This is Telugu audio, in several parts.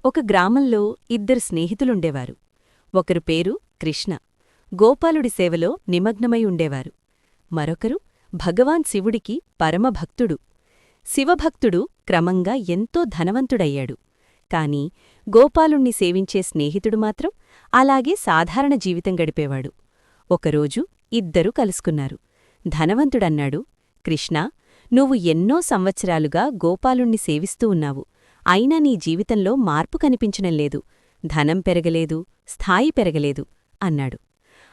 ఒక గ్రామంలో ఇద్దరు స్నేహితులుండేవారు. ఒకరు పేరు కృష్ణ, గోపాలుడి సేవలో నిమగ్నమై ఉండేవారు. మరొకరు భగవాన్ శివుడికి పరమభక్తుడు. శివభక్తుడు క్రమంగా ఎంతో ధనవంతుడయ్యాడు. కాని గోపాలుణ్ణి సేవించే స్నేహితుడు మాత్రం అలాగే సాధారణ జీవితం గడిపేవాడు. ఒకరోజు ఇద్దరూ కలుసుకున్నారు. ధనవంతుడన్నాడు, కృష్ణా, నువ్వు ఎన్నో సంవత్సరాలుగా గోపాలుణ్ణి సేవిస్తూ ఉన్నావు. అయినా నీ జీవితంలో మార్పు కనిపించడంలేదు. ధనం పెరగలేదు, స్థాయి పెరగలేదు అన్నాడు.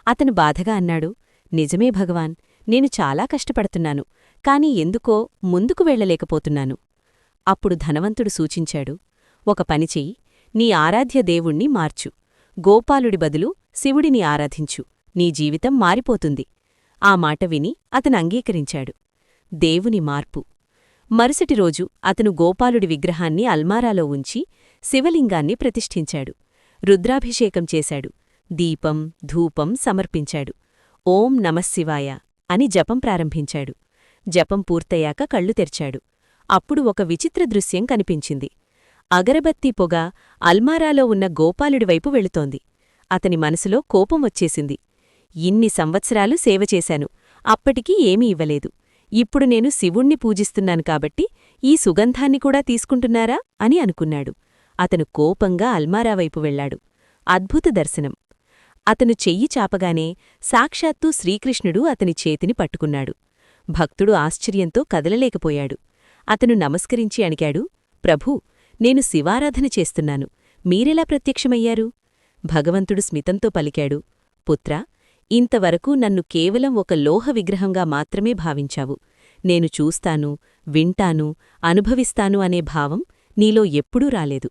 అతను బాధగా అన్నాడు, నిజమే భగవాన్, నేను చాలా కష్టపడుతున్నాను, కాని ఎందుకో ముందుకు వెళ్లలేకపోతున్నాను. అప్పుడు ధనవంతుడు సూచించాడు, ఒక పని చెయ్యి, నీ ఆరాధ్య దేవుణ్ణి మార్చు. గోపాలుడి బదులు శివుడిని ఆరాధించు, నీ జీవితం మారిపోతుంది. ఆ మాట విని అతను అంగీకరించాడు. దేవుని మార్పు. మరుసటి రోజు అతను గోపాలుడి విగ్రహాన్ని అల్మారాలో ఉంచి శివలింగాన్ని ప్రతిష్ఠించాడు. రుద్రాభిషేకం చేశాడు. దీపం, ధూపం సమర్పించాడు. ఓం నమఃశివాయ అని జపం ప్రారంభించాడు. జపం పూర్తయ్యాక కళ్ళు తెరిచాడు. అప్పుడు ఒక విచిత్ర దృశ్యం కనిపించింది. అగరబత్తీ పొగ అల్మారాలో ఉన్న గోపాలుడివైపు వెళుతోంది. అతని మనసులో కోపం వచ్చేసింది. ఇన్ని సంవత్సరాలు సేవ చేశాను, అప్పటికీ ఏమీ ఇవ్వలేదు. ఇప్పుడు నేను శివుణ్ణి పూజిస్తున్నాను కాబట్టి ఈ సుగంధాన్ని కూడా తీసుకుంటున్నారా అని అనుకున్నాడు. అతను కోపంగా అల్మారావైపు వెళ్లాడు. అద్భుత దర్శనం. అతను చెయ్యి చాపగానే సాక్షాత్తూ శ్రీకృష్ణుడు అతని చేతిని పట్టుకున్నాడు. భక్తుడు ఆశ్చర్యంతో కదలలేకపోయాడు. అతను నమస్కరించి అడిగాడు, ప్రభూ, నేను శివారాధన చేస్తున్నాను, మీరెలా ప్రత్యక్షమయ్యారు? భగవంతుడు స్మితంతో పలికాడు, పుత్రా, ఇంతవరకు నన్ను కేవలం ఒక లోహ విగ్రహంగా మాత్రమే భావించావు. నేను చూస్తాను, వింటాను, అనుభవిస్తాను అనే భావం నీలో ఎప్పుడూ రాలేదు.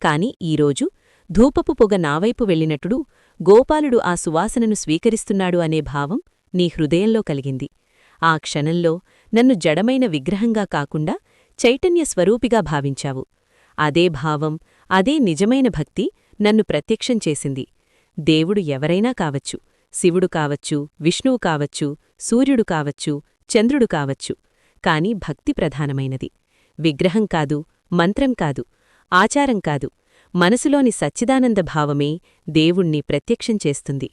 కాని ఈరోజు ధూపపు పొగ నావైపు వెళ్ళినట్టుడు గోపాలుడు ఆ సువాసనను స్వీకరిస్తున్నాడు అనే భావం నీ హృదయంలో కలిగింది. ఆ క్షణంలో నన్ను జడమైన విగ్రహంగా కాకుండా చైతన్య స్వరూపిగా భావించావు. అదే భావం, అదే నిజమైన భక్తి నన్ను ప్రత్యక్షం చేసింది. దేవుడు ఎవరైనా కావచ్చు, శివుడు కావచ్చు, విష్ణువు కావచ్చు, సూర్యుడు కావచ్చు, చంద్రుడు కావచ్చు. కాని భక్తి ప్రధానమైనది. విగ్రహం కాదు, మంత్రం కాదు, ఆచారం కాదు, మనసులోని సచ్చిదానంద భావమే దేవుణ్ణి ప్రత్యక్షం చేస్తుంది.